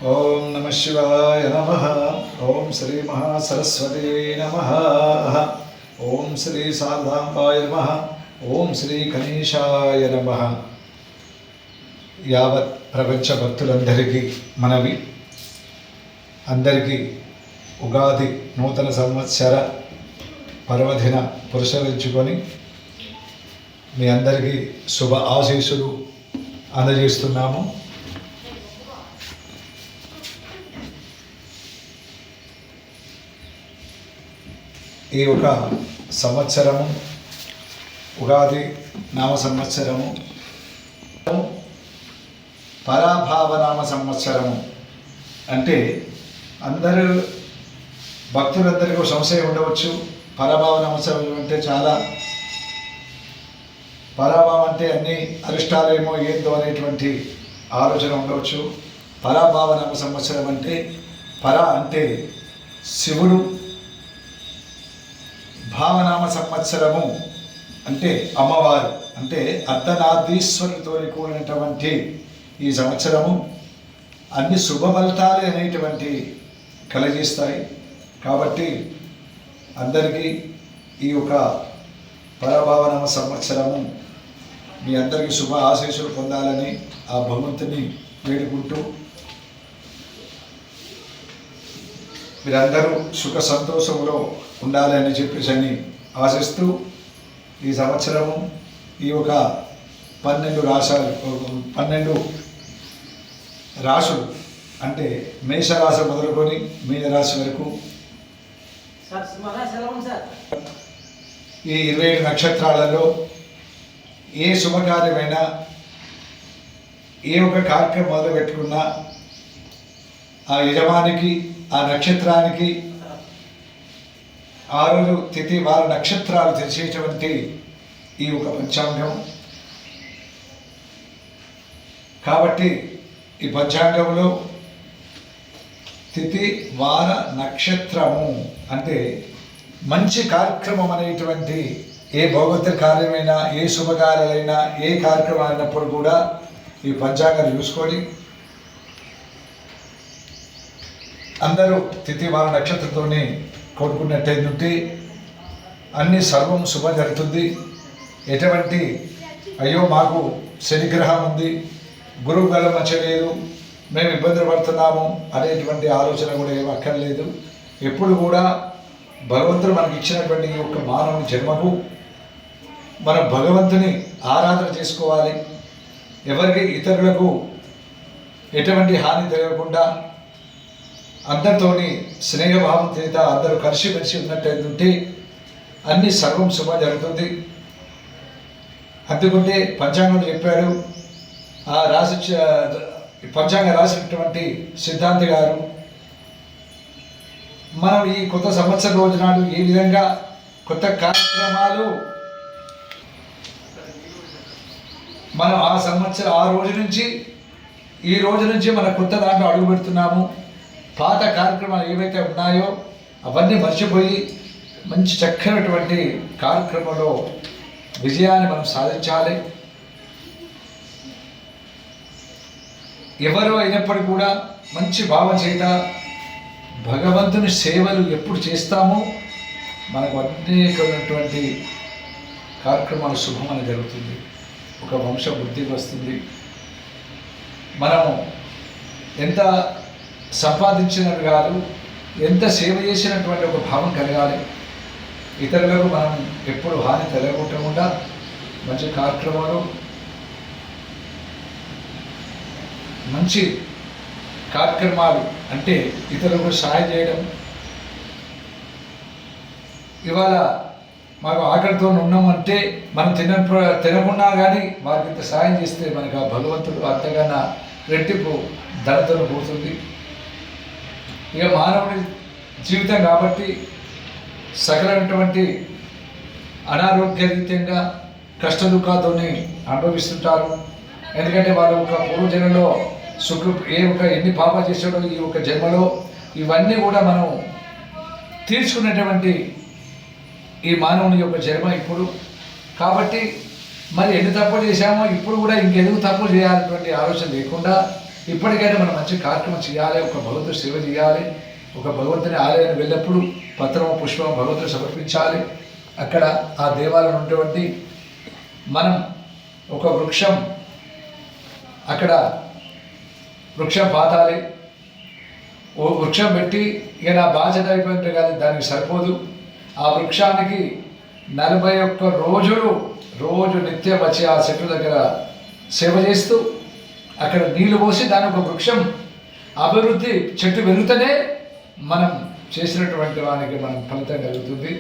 ఓం నమ శివాయ నమః. ఓం శ్రీ మహాసరస్వతి నమః. ఓం శ్రీ శారదాంబాయ నమః. ఓం శ్రీ గణేశాయ నమః. యావత్ ప్రపంచ భక్తులందరికీ మనవి. అందరికీ ఉగాది నూతన సంవత్సర పర్వదిన పురస్కరించుకొని మీ అందరికీ శుభ ఆశీస్సులు అందజేస్తున్నాము. ఈ ఒక సంవత్సరము ఉగాది నామ సంవత్సరము, పరాభావనామ సంవత్సరము. అంటే అందరూ భక్తులందరికీ సంశయం ఉండవచ్చు. పరాభావనామ సంవత్సరం అంటే చాలా పరాభావం అంటే అన్ని అరిష్టాలేమో ఏందో అనేటువంటి ఆలోచన ఉండవచ్చు. పరాభావనామ సంవత్సరం అంటే అంటే శివుడు, భావనామ సంవత్సరము అంటే అమ్మవారు, అంటే అర్ధనారీశ్వరుడితో కూడినటువంటి ఈ సంవత్సరము అన్ని శుభ ఫలితాలు అనేటువంటి కలగజేస్తాయి. కాబట్టి అందరికీ ఈ యొక్క పరభావనామ సంవత్సరము మీ అందరికీ శుభ ఆశీస్సులు పొందాలని ఆ భగవంతుని వేడుకుంటూ మీరందరూ సుఖ సంతోషంలో ఉండాలని చెప్పేసి ఆశిస్తూ ఈ సంవత్సరము ఈ ఒక 12 రాశులు అంటే మేషరాశి మొదలుకొని మీనరాశి వరకు ఈ 27 నక్షత్రాలలో ఏ శుభకార్యమైనా ఏ ఒక కార్యక్రమం మొదలు పెట్టుకున్నా ఆ యజమానికి, ఆ నక్షత్రానికి ఆ రోజు తిథి వార నక్షత్రాలు తెలిసేటువంటి ఈ ఒక పంచాంగం. కాబట్టి ఈ పంచాంగంలో తిథి వార నక్షత్రము అంటే మంచి కార్యక్రమం అనేటువంటి ఏ భౌగోళిక కార్యమైనా, ఏ శుభకార్యాలైనా, ఏ కార్యక్రమం అయినప్పుడు కూడా ఈ పంచాంగాన్ని చూసుకొని అందరూ తిథి వార నక్షత్రంతోనే కోరుకున్నట్టయితే అన్ని సర్వం శుభం జరుగుతుంది. ఎటువంటి అయ్యో మాకు శనిగ్రహం ఉంది, గురువు బలం మంచలేదు, మేము ఇబ్బందులు పడుతున్నాము అనేటువంటి ఆలోచన కూడా ఏమి అక్కర్లేదు. ఎప్పుడు కూడా భగవంతుడు మనకి ఇచ్చినటువంటి ఈ యొక్క మానవుని జన్మకు మనం భగవంతుని ఆరాధన చేసుకోవాలి. ఎవరికి ఇతరులకు ఎటువంటి హాని జరగకుండా అందరితోని స్నేహభావం చేత అందరూ కలిసిమెలిసి ఉన్నట్టయితే అన్ని సర్వం శుభం జరుగుతుంది. అందుకుంటే పంచాంగం చెప్పాడు. ఆ పంచాంగం రాసినటువంటి సిద్ధాంతి గారు మనం ఈ కొత్త సంవత్సరం రోజు నాడు ఈ విధంగా కొత్త కార్యక్రమాలు మనం ఆ రోజు నుంచి ఈ రోజు నుంచి మన కొత్త దాంట్లో అడుగు పెడుతున్నాము. పాత కార్యక్రమాలు ఏవైతే ఉన్నాయో అవన్నీ మర్చిపోయి మంచి చక్కనటువంటి కార్యక్రమంలో విజయాన్ని మనం సాధించాలి. ఎవరు అయినప్పటికీ కూడా మంచి భావం చేత భగవంతుని సేవలు ఎప్పుడు చేస్తామో మనకు అనేకమైనటువంటి కార్యక్రమాలు శుభమని జరుగుతుంది. ఒక వంశ వృద్ధికి వస్తుంది. మనము ఎంత సంపాదించినట్టు కాదు, ఎంత సేవ చేసినటువంటి ఒక భావం కలగాలి. ఇతరులకు మనం ఎప్పుడు హాని కలగకుండా మంచి కార్యక్రమాలు, మంచి కార్యక్రమాలు అంటే ఇతరులకు సహాయం చేయడం. ఇవాళ మాకు ఆకలితో ఉన్నామంటే మనం తినకున్నా కానీ వారికి ఇంత సహాయం చేస్తే మనకు ఆ భగవంతుడు అంతకన్నా రెట్టింపు ధనతో పోతుంది. ఇక మానవుడి జీవితం కాబట్టి సకలమైనటువంటి అనారోగ్యరీత్యంగా కష్ట దుఃఖాలతో అనుభవిస్తుంటారు. ఎందుకంటే వాళ్ళ ఒక పూర్వజన్మలో ఎన్ని పాపాలు చేసాడో ఈ ఒక జన్మలో ఇవన్నీ కూడా మనం తీర్చుకునేటువంటి ఈ మానవుని యొక్క జన్మ ఇప్పుడు. కాబట్టి మరి ఎన్ని తప్పులు చేశామో ఇప్పుడు కూడా ఇంకెందుకు తప్పులు చేయాలన్నటువంటి ఆలోచన లేకుండా ఇప్పటికైనా మనం మంచి కార్యక్రమం చేయాలి, ఒక భగవంతుడు సేవ చేయాలి. ఒక భగవంతుని ఆలయాన్ని వెళ్ళినప్పుడు పత్రము పుష్పం భగవంతుడు సమర్పించాలి. అక్కడ ఆ దేవాలయం ఉన్నటువంటి మనం ఒక వృక్షం అక్కడ వృక్షం పాతాలి. ఓ వృక్షం పెట్టి ఇక నా బాధ్యత అయిపోయింటే కానీ దానికి సరిపోదు. ఆ వృక్షానికి 41 రోజులు రోజు నిత్యం వచ్చి ఆ చెట్టు దగ్గర సేవ చేస్తూ అక్కడ నీళ్లు పోసి దాని ఒక వృక్షం అభివృద్ధి చెట్టు పెరుగుతూనే మనం చేసినటువంటి వానికి మనం ఫలితం కలుగుతుంది.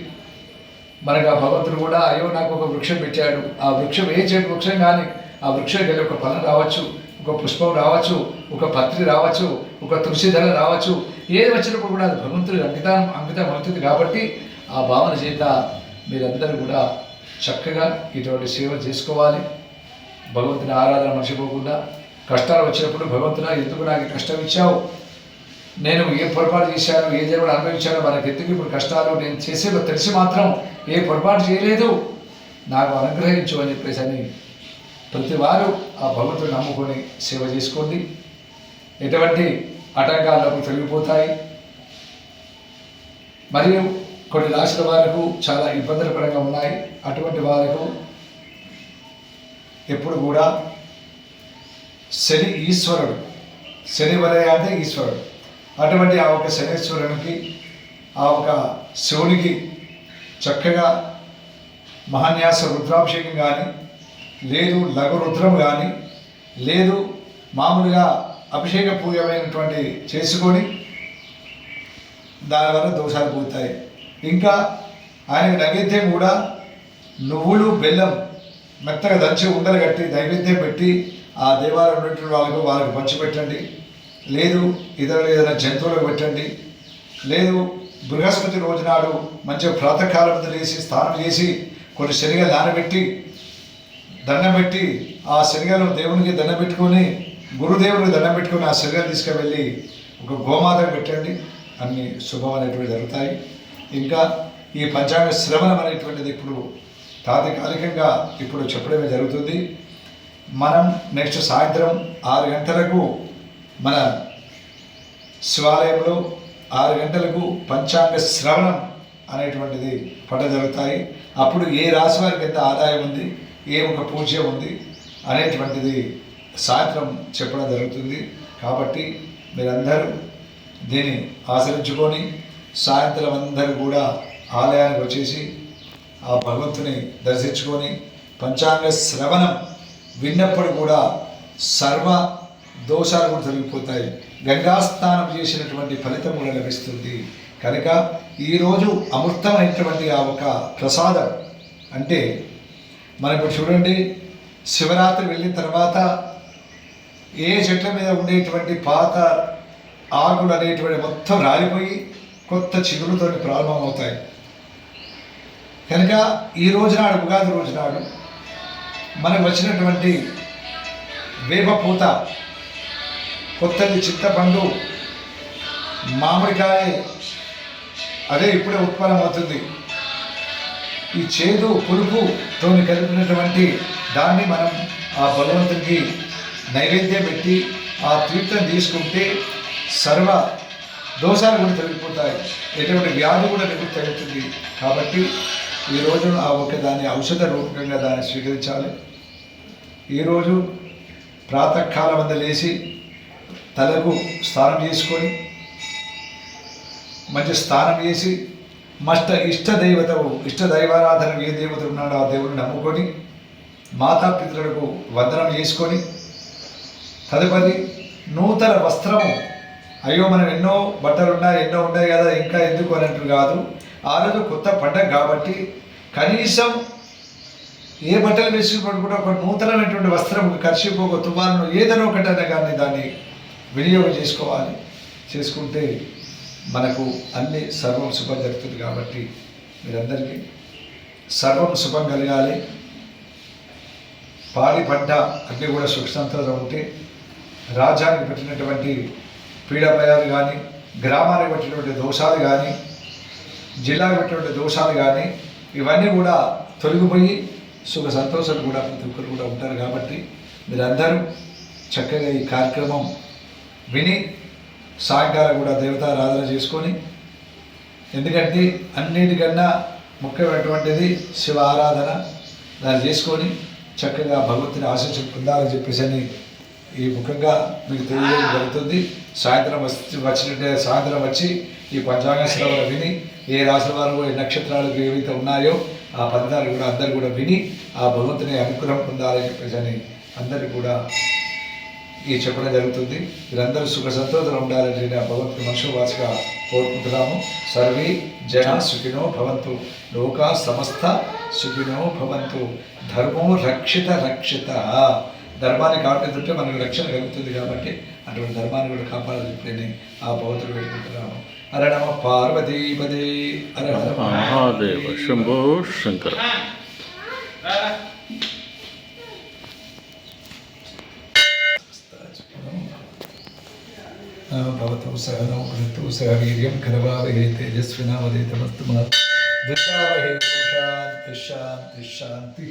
మనకు ఆ భగవంతుడు కూడా అయ్యో నాకు ఒక వృక్షం పెట్టాడు, ఆ వృక్షం ఏ చెట్టు వృక్షం కానీ ఆ వృక్షం వెళ్ళి ఒక ఫలం రావచ్చు, ఒక పుష్పం రావచ్చు, ఒక పత్రి రావచ్చు, ఒక తులసిదళ రావచ్చు. ఏది వచ్చినప్పుడు కూడా అది భగవంతుడి అంకితం అవుతుంది. కాబట్టి ఆ భావన చేత మీరందరూ కూడా చక్కగా ఇటువంటి సేవ చేసుకోవాలి. భగవంతుని ఆరాధన మర్చిపోకుండా కష్టాలు వచ్చినప్పుడు భగవంతుడా ఎందుకు నాకు కష్టం ఇచ్చావు, నేను ఏ పొరపాటు చేశాను, ఏ దేవుడు అనుభవించానో మనకు ఎందుకు ఇప్పుడు కష్టాలు, నేను చేసేదో తెలిసి మాత్రం ఏ పొరపాటు చేయలేదు, నాకు అనుగ్రహించు అని చెప్పేసి అని ప్రతి వారు ఆ భగవంతుని నమ్ముకొని సేవ చేసుకోండి. ఎటువంటి ఆటంకాలకు తొలగిపోతాయి. మరియు కొన్ని రాశుల వారికి చాలా ఇబ్బందులకరంగా ఉన్నాయి. అటువంటి వారికి ఎప్పుడు కూడా శని ఈశ్వరుడు, శని వలయ అంటే ఈశ్వరుడు, అటువంటి ఆ ఒక శనీశ్వరునికి ఆ ఒక శివునికి చక్కగా మహాన్యాస రుద్రాభిషేకం కానీ లేదు లఘు రుద్రం కానీ లేదు మామూలుగా అభిషేక పూజమైనటువంటి చేసుకొని దానివల్ల దోషాలు పోతాయి. ఇంకా ఆయనకి నైవేద్యం కూడా నువ్వులు బెల్లం మెత్తగా దంచి ఉండలు కట్టి నైవేద్యం పెట్టి ఆ దేవాలయం ఉన్నటువంటి వాళ్ళకి పంచిపెట్టండి. లేదు ఇతరులు ఏదైనా జంతువులకు పెట్టండి. లేదు బృహస్పతి రోజు నాడు మంచిగా ప్రాతకాలం లేచి స్నానం చేసి కొన్ని శనగలు నానబెట్టి దండం పెట్టి ఆ శనగలు దేవునికి దండం పెట్టుకొని గురుదేవునికి దండం పెట్టుకొని ఆ శనగలు తీసుకువెళ్ళి ఒక గోమాతకు పెట్టండి. అన్ని శుభం అనేటువంటివి జరుగుతాయి. ఇంకా ఈ పంచాంగ శ్రవణం అనేటువంటిది ఇప్పుడు తాత్కాలికంగా ఇప్పుడు చెప్పడమే జరుగుతుంది. మనం నెక్స్ట్ సాయంత్రం 6 గంటలకు మన శివాలయంలో 6 గంటలకు పంచాంగ శ్రవణం అనేటువంటిది జరుగుతాయి. అప్పుడు ఏ రాశి వారికి ఎంత ఆదాయం ఉంది, ఏ ఒక పూజ ఉంది అనేటువంటిది సాయంత్రం చెప్పడం జరుగుతుంది. కాబట్టి మీరందరూ దీన్ని ఆచరించుకొని సాయంత్రం అందరూ కూడా ఆలయానికి వచ్చేసి ఆ భగవంతుని దర్శించుకొని పంచాంగ శ్రవణం విన్నప్పుడు కూడా సర్వ దోషాలు కూడా తొలగిపోతాయి. గంగా స్నానం చేసినటువంటి ఫలితం కూడా లభిస్తుంది. కనుక ఈరోజు అమృతమైనటువంటి ఆ ఒక ప్రసాదం అంటే మనకు చూడండి, శివరాత్రి వెళ్ళిన తర్వాత ఏ చెట్ల మీద ఉండేటువంటి పాత ఆకులు అనేటువంటి మొత్తం రాలిపోయి కొత్త చిగురులతో ప్రారంభమవుతాయి. కనుక ఈ రోజు నాడు ఉగాది రోజు నాడు మనకు వచ్చినటువంటి వేప పూత, కొత్తది చింతపండు, మామిడికాయ అదే ఇప్పుడే ఉత్పన్నం అవుతుంది. ఈ చేదు పులుపుతో కలిపినటువంటి దాన్ని మనం ఆ భగవంతునికి నైవేద్యం పెట్టి ఆ తీర్థం తీసుకుంటే సర్వ దోషాలు కూడా తొలగిపోతాయి, ఎటువంటి వ్యాధి కూడా నివృత్తి అవుతుంది. కాబట్టి ఈరోజు ఆ ఒక దాన్ని ఔషధ రూపకంగా దాన్ని స్వీకరించాలి. ఈరోజు ప్రాతకాలం వద్ద లేచి తలకు స్నానం చేసుకొని మంచి స్నానం చేసి ఇష్ట దైవారాధన ఏ దేవత ఉన్నాడో ఆ దేవుడిని నమ్ముకొని మాతాపితృలకు వందనం చేసుకొని తదుపరి నూతన వస్త్రము, అయ్యో మనం ఎన్నో బట్టలు ఉన్నాయి కదా ఇంకా ఎందుకు అని అంటారు కాదు. ఆ రోజు కొత్త పండగ కాబట్టి కనీసం ఏ బట్టలు వేసుకుని కూడా ఒక నూతనమైనటువంటి వస్త్రం, ఒక కర్షిపు, ఒక తువాలను ఏదైనా ఒకటైనా కానీ దాన్ని వినియోగం చేసుకోవాలి. చేసుకుంటే మనకు అన్ని సర్వం శుభం జరుగుతుంది. కాబట్టి మీరందరికీ సర్వం శుభం కలగాలి. పాడి పంట అన్నీ కూడా సుఖసంతగా ఉంటే రాజ్యానికి పెట్టినటువంటి పీడభయాలు కానీ, గ్రామానికి పెట్టినటువంటి దోషాలు కానీ, జిల్లాకు పెట్టినటువంటి దోషాలు కానీ ఇవన్నీ కూడా తొలగిపోయి సుఖ సంతోషాలు కూడా ప్రతి ఒక్కరు కూడా ఉంటారు. కాబట్టి మీరందరూ చక్కగా ఈ కార్యక్రమం విని సాయంకాలం కూడా దేవతారాధన చేసుకొని, ఎందుకంటే అన్నిటికన్నా ముఖ్యమైనటువంటిది శివ ఆరాధన, దాన్ని చేసుకొని చక్కగా భగవంతుని ఆశీస్సులు పొందాలని చెప్పేసి అని ఈ ముఖంగా మీకు తెలియజేయడం జరుగుతుంది. సాయంత్రం వచ్చినట్టే సాయంత్రం వచ్చి ఈ పంచాంగ శ్రవణ విని ఏ రాశుల వారు ఏ నక్షత్రాలకు ఏవైతే ఉన్నాయో ఆ పదాలు కూడా అందరు కూడా విని ఆ భగవంతుని అనుగ్రహం పొందాలని చెప్పేసి అని అందరికీ కూడా ఈ చెప్పడం జరుగుతుంది. వీరందరూ సుఖ సంతోషంగా ఉండాలని ఆ భగవంతుని మనసువాసిగా కోరుకుంటున్నాము. సర్వే జన సుఖినో భవంతు, లోకా సమస్త సుఖినో భవంతు. ధర్మో రక్షిత. ధర్మాన్ని కాపాడుతుంటే మనకు రక్షణ కలుగుతుంది కాబట్టి అటువంటి ధర్మాన్ని కూడా కాపాడాలని చెప్పి ఆ భగవంతుడు పెట్టుకుంటున్నాము. హర నమ పార్వతీపదే. హర హర మహాదేవ శంభో శంకర. భవతు సహనౌ భునక్తు సహ వీర్యం కరవావహే తేజస్వినావధీతమస్తు మా దశావహే. శాంతి శాంతి శాంతి.